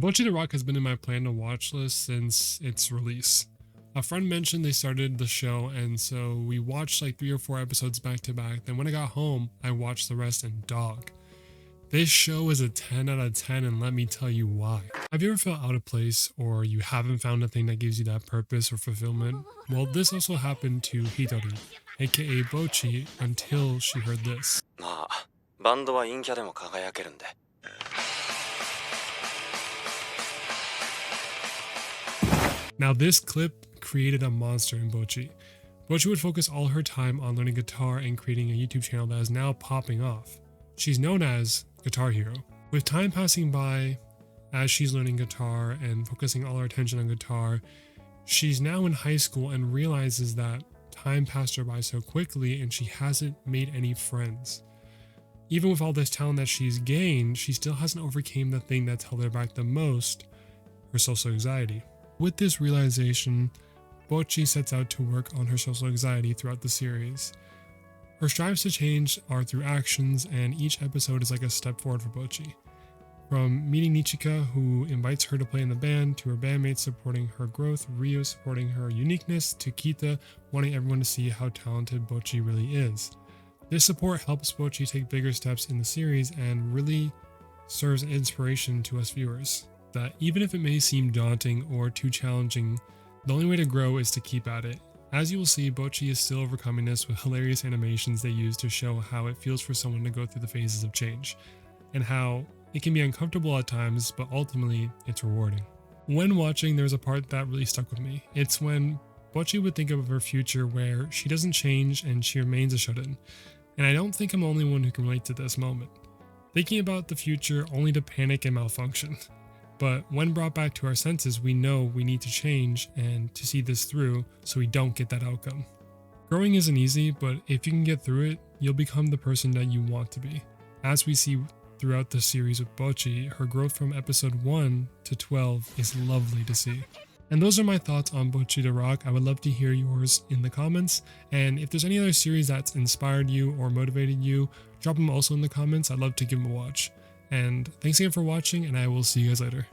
Bocchi The Rock has been in my plan to watch list since its release. A friend mentioned they started the show, and so we watched like 3 or 4 episodes back to back. Then when I got home, I watched the rest, and dog, this show is a 10 out of 10, and let me tell you why. Have you ever felt out of place, or you haven't found a thing that gives you that purpose or fulfillment? Well, this also happened to Hitori, aka Bocchi, until she heard this. まあ、バンドは陰キャでも輝けるんで。Now this clip created a monster in Bocchi. Bocchi would focus all her time on learning guitar and creating a YouTube channel that is now popping off. She's known as Guitar Hero. With time passing by, as she's learning guitar and focusing all her attention on guitar, she's now in high school and realizes that time passed her by so quickly and she hasn't made any friends. Even with all this talent that she's gained, she still hasn't overcome the thing that's held her back the most, her social anxiety. With this realization, Bocchi sets out to work on her social anxiety throughout the series. Her strives to change are through actions, and each episode is like a step forward for Bocchi. From meeting Nichika, who invites her to play in the band, to her bandmates supporting her growth, Ryo supporting her uniqueness, to Kita wanting everyone to see how talented Bocchi really is. This support helps Bocchi take bigger steps in the series and really serves as inspiration to us viewers. That even if it may seem daunting or too challenging, the only way to grow is to keep at it. As you will see, Bocchi is still overcoming this with hilarious animations they use to show how it feels for someone to go through the phases of change, and how it can be uncomfortable at times, but ultimately it's rewarding. When watching, there's a part that really stuck with me. It's when Bocchi would think of her future where she doesn't change and she remains a shut-in. And I don't think I'm the only one who can relate to this moment. Thinking about the future only to panic and malfunction. But when brought back to our senses, we know we need to change and to see this through so we don't get that outcome. Growing isn't easy, but if you can get through it, you'll become the person that you want to be. As we see throughout the series with Bocchi, her growth from episode 1 to 12 is lovely to see. And those are my thoughts on Bocchi The Rock. I would love to hear yours in the comments. And if there's any other series that's inspired you or motivated you, drop them also in the comments. I'd love to give them a watch. And thanks again for watching, and I will see you guys later.